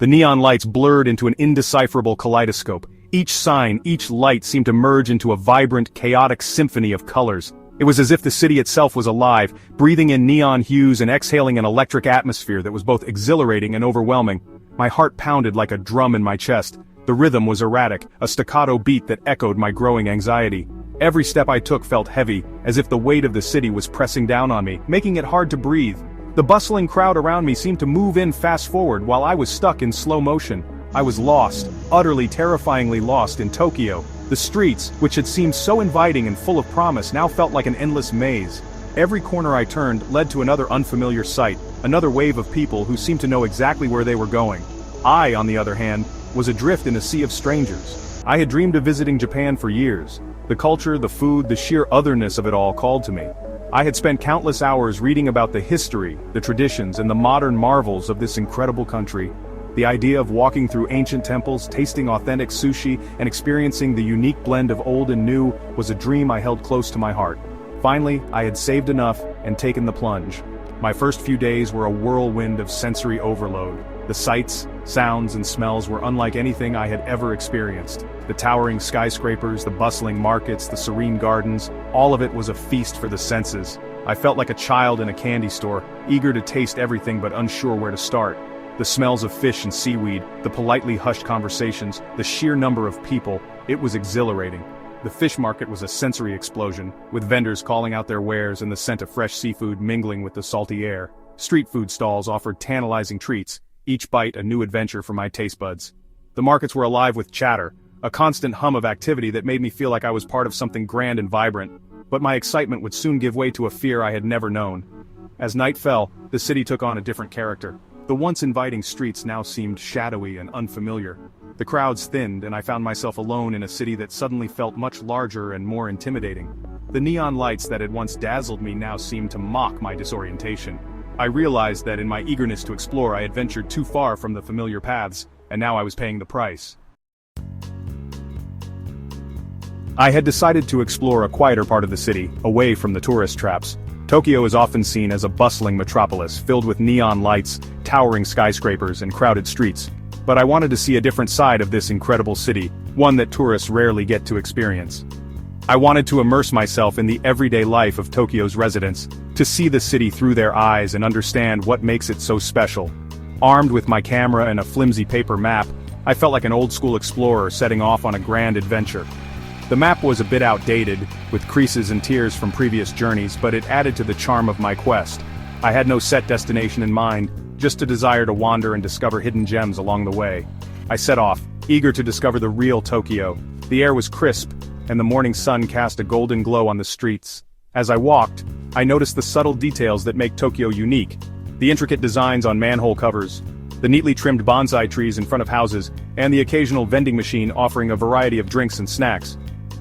The neon lights blurred into an indecipherable kaleidoscope. Each sign, each light seemed to merge into a vibrant, chaotic symphony of colors. It was as if the city itself was alive, breathing in neon hues and exhaling an electric atmosphere that was both exhilarating and overwhelming. My heart pounded like a drum in my chest. The rhythm was erratic, a staccato beat that echoed my growing anxiety. Every step I took felt heavy, as if the weight of the city was pressing down on me, making it hard to breathe. The bustling crowd around me seemed to move in fast forward while I was stuck in slow motion. I was lost, utterly terrifyingly lost in Tokyo. The streets, which had seemed so inviting and full of promise, now felt like an endless maze. Every corner I turned led to another unfamiliar sight, another wave of people who seemed to know exactly where they were going. I, on the other hand, was adrift in a sea of strangers. I had dreamed of visiting Japan for years. The culture, the food, the sheer otherness of it all called to me. I had spent countless hours reading about the history, the traditions, and the modern marvels of this incredible country. The idea of walking through ancient temples, tasting authentic sushi, and experiencing the unique blend of old and new was a dream I held close to my heart. Finally, I had saved enough and taken the plunge. My first few days were a whirlwind of sensory overload. The sights, sounds, and smells were unlike anything I had ever experienced. The towering skyscrapers, the bustling markets, the serene gardens, all of it was a feast for the senses. I felt like a child in a candy store, eager to taste everything but unsure where to start. The smells of fish and seaweed, the politely hushed conversations, the sheer number of people, it was exhilarating. The fish market was a sensory explosion, with vendors calling out their wares and the scent of fresh seafood mingling with the salty air. Street food stalls offered tantalizing treats, each bite a new adventure for my taste buds. The markets were alive with chatter, a constant hum of activity that made me feel like I was part of something grand and vibrant. But my excitement would soon give way to a fear I had never known. As night fell, the city took on a different character. The once inviting streets now seemed shadowy and unfamiliar. The crowds thinned, and I found myself alone in a city that suddenly felt much larger and more intimidating. The neon lights that had once dazzled me now seemed to mock my disorientation. I realized that in my eagerness to explore I had ventured too far from the familiar paths, and now I was paying the price. I had decided to explore a quieter part of the city, away from the tourist traps. Tokyo is often seen as a bustling metropolis filled with neon lights, towering skyscrapers, and crowded streets. But I wanted to see a different side of this incredible city, one that tourists rarely get to experience. I wanted to immerse myself in the everyday life of Tokyo's residents, to see the city through their eyes and understand what makes it so special. Armed with my camera and a flimsy paper map, I felt like an old-school explorer setting off on a grand adventure. The map was a bit outdated, with creases and tears from previous journeys, but it added to the charm of my quest. I had no set destination in mind, just a desire to wander and discover hidden gems along the way. I set off, eager to discover the real Tokyo. The air was crisp, and the morning sun cast a golden glow on the streets. As I walked, I noticed the subtle details that make Tokyo unique. The intricate designs on manhole covers, the neatly trimmed bonsai trees in front of houses, and the occasional vending machine offering a variety of drinks and snacks.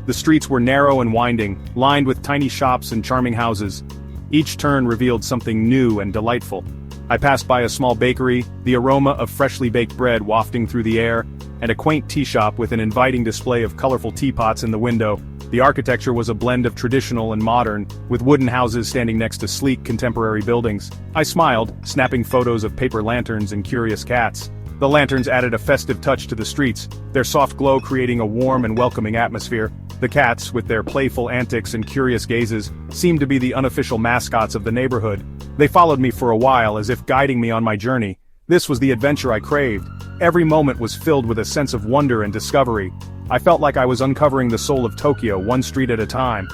The streets were narrow and winding, lined with tiny shops and charming houses. Each turn revealed something new and delightful. I passed by a small bakery, the aroma of freshly baked bread wafting through the air, and a quaint tea shop with an inviting display of colorful teapots in the window. The architecture was a blend of traditional and modern, with wooden houses standing next to sleek contemporary buildings. I smiled, snapping photos of paper lanterns and curious cats. The lanterns added a festive touch to the streets, their soft glow creating a warm and welcoming atmosphere. The cats, with their playful antics and curious gazes, seemed to be the unofficial mascots of the neighborhood. They followed me for a while as if guiding me on my journey. This was the adventure I craved. Every moment was filled with a sense of wonder and discovery. I felt like I was uncovering the soul of Tokyo one street at a time.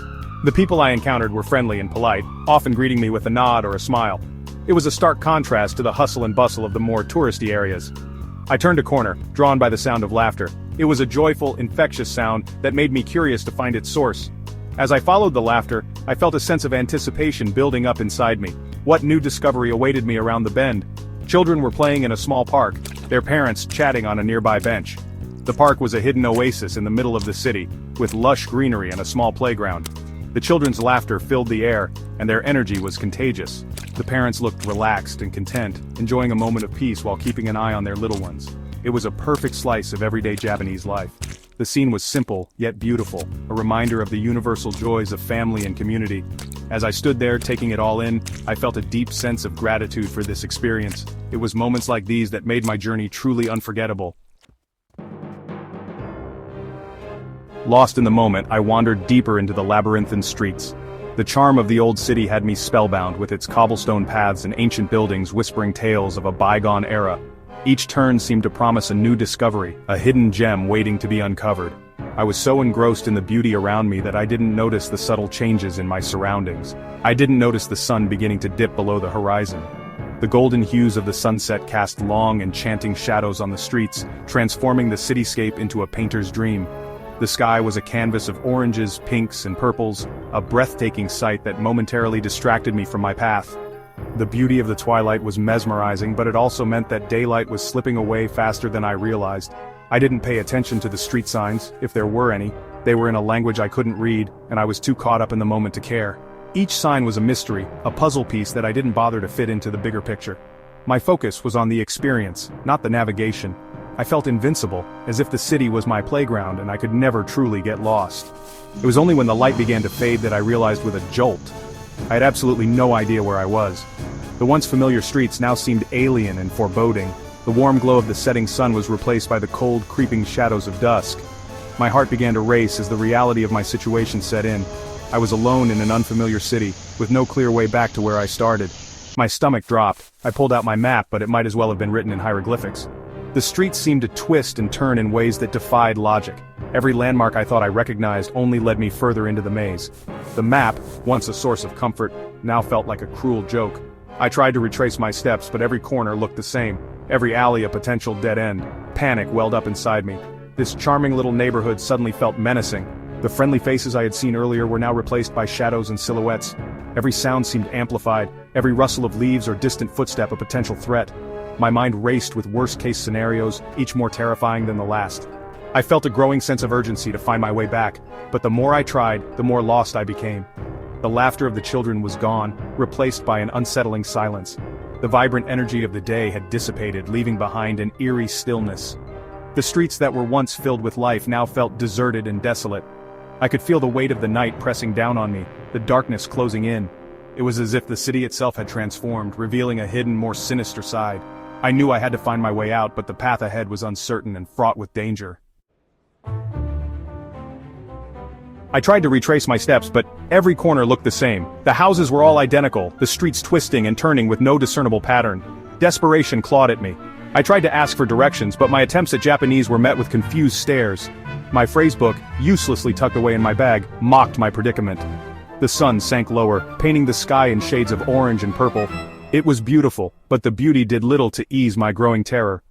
The people I encountered were friendly and polite, often greeting me with a nod or a smile. It was a stark contrast to the hustle and bustle of the more touristy areas. I turned a corner, drawn by the sound of laughter. It was a joyful, infectious sound that made me curious to find its source. As I followed the laughter, I felt a sense of anticipation building up inside me. What new discovery awaited me around the bend? Children were playing in a small park, their parents chatting on a nearby bench. The park was a hidden oasis in the middle of the city, with lush greenery and a small playground. The children's laughter filled the air, and their energy was contagious. The parents looked relaxed and content, enjoying a moment of peace while keeping an eye on their little ones. It was a perfect slice of everyday Japanese life. The scene was simple, yet beautiful, a reminder of the universal joys of family and community. As I stood there taking it all in, I felt a deep sense of gratitude for this experience. It was moments like these that made my journey truly unforgettable. Lost in the moment, I wandered deeper into the labyrinthine streets. The charm of the old city had me spellbound with its cobblestone paths and ancient buildings whispering tales of a bygone era. Each turn seemed to promise a new discovery, a hidden gem waiting to be uncovered. I was so engrossed in the beauty around me that I didn't notice the subtle changes in my surroundings. I didn't notice the sun beginning to dip below the horizon. The golden hues of the sunset cast long, enchanting shadows on the streets, transforming the cityscape into a painter's dream. The sky was a canvas of oranges, pinks, and purples, a breathtaking sight that momentarily distracted me from my path. The beauty of the twilight was mesmerizing, but it also meant that daylight was slipping away faster than I realized. I didn't pay attention to the street signs, if there were any. They were in a language I couldn't read, and I was too caught up in the moment to care. Each sign was a mystery, a puzzle piece that I didn't bother to fit into the bigger picture. My focus was on the experience, not the navigation. I felt invincible, as if the city was my playground and I could never truly get lost. It was only when the light began to fade that I realized with a jolt. I had absolutely no idea where I was. The once familiar streets now seemed alien and foreboding. The warm glow of the setting sun was replaced by the cold, creeping shadows of dusk. My heart began to race as the reality of my situation set in. I was alone in an unfamiliar city, with no clear way back to where I started. My stomach dropped. I pulled out my map, but it might as well have been written in hieroglyphics. The streets seemed to twist and turn in ways that defied logic. Every landmark I thought I recognized only led me further into the maze. The map, once a source of comfort, now felt like a cruel joke. I tried to retrace my steps, but every corner looked the same. Every alley a potential dead end. Panic welled up inside me. This charming little neighborhood suddenly felt menacing. The friendly faces I had seen earlier were now replaced by shadows and silhouettes. Every sound seemed amplified, every rustle of leaves or distant footstep a potential threat. My mind raced with worst-case scenarios, each more terrifying than the last. I felt a growing sense of urgency to find my way back, but the more I tried, the more lost I became. The laughter of the children was gone, replaced by an unsettling silence. The vibrant energy of the day had dissipated, leaving behind an eerie stillness. The streets that were once filled with life now felt deserted and desolate. I could feel the weight of the night pressing down on me, the darkness closing in. It was as if the city itself had transformed, revealing a hidden, more sinister side. I knew I had to find my way out, but the path ahead was uncertain and fraught with danger. I tried to retrace my steps, but every corner looked the same. The houses were all identical, the streets twisting and turning with no discernible pattern. Desperation clawed at me. I tried to ask for directions, but my attempts at Japanese were met with confused stares. My phrasebook, uselessly tucked away in my bag, mocked my predicament. The sun sank lower, painting the sky in shades of orange and purple. It was beautiful, but the beauty did little to ease my growing terror.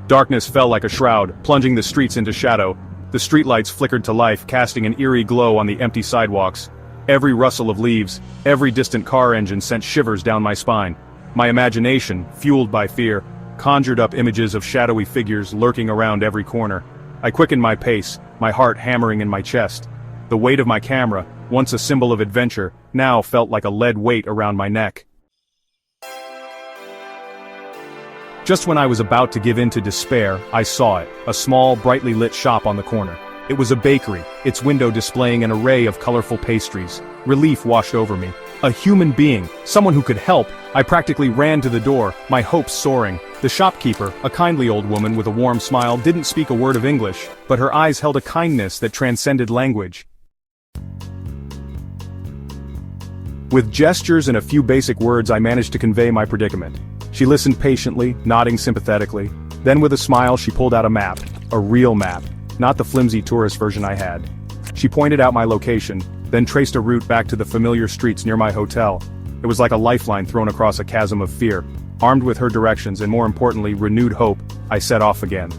Darkness fell like a shroud, plunging the streets into shadow. The streetlights flickered to life, casting an eerie glow on the empty sidewalks. Every rustle of leaves, every distant car engine sent shivers down my spine. My imagination, fueled by fear, conjured up images of shadowy figures lurking around every corner. I quickened my pace, my heart hammering in my chest. The weight of my camera, once a symbol of adventure, now felt like a lead weight around my neck. Just when I was about to give in to despair, I saw it, a small, brightly lit shop on the corner. It was a bakery, its window displaying an array of colorful pastries. Relief washed over me. A human being, someone who could help. I practically ran to the door, my hopes soaring. The shopkeeper, a kindly old woman with a warm smile, didn't speak a word of English, but her eyes held a kindness that transcended language. With gestures and a few basic words, I managed to convey my predicament. She listened patiently, nodding sympathetically. Then with a smile she pulled out a map. A real map. Not the flimsy tourist version I had. She pointed out my location, then traced a route back to the familiar streets near my hotel. It was like a lifeline thrown across a chasm of fear. Armed with her directions and more importantly, renewed hope, I set off again.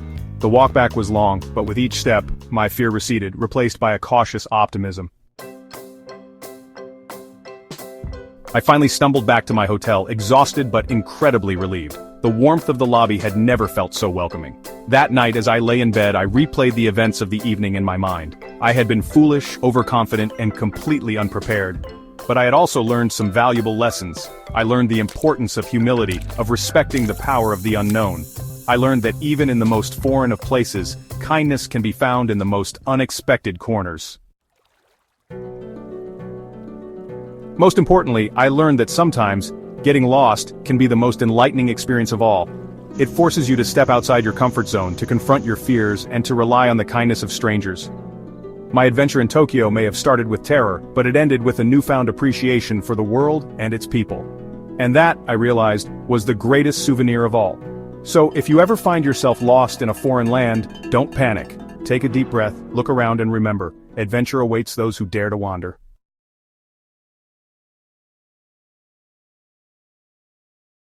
The walk back was long, but with each step, my fear receded, replaced by a cautious optimism. I finally stumbled back to my hotel, exhausted but incredibly relieved. The warmth of the lobby had never felt so welcoming. That night as I lay in bed, I replayed the events of the evening in my mind. I had been foolish, overconfident, and completely unprepared. But I had also learned some valuable lessons. I learned the importance of humility, of respecting the power of the unknown. I learned that even in the most foreign of places, kindness can be found in the most unexpected corners. Most importantly, I learned that sometimes, getting lost can be the most enlightening experience of all. It forces you to step outside your comfort zone, to confront your fears, and to rely on the kindness of strangers. My adventure in Tokyo may have started with terror, but it ended with a newfound appreciation for the world and its people. And that, I realized, was the greatest souvenir of all. So, if you ever find yourself lost in a foreign land, don't panic. Take a deep breath, look around and remember, adventure awaits those who dare to wander.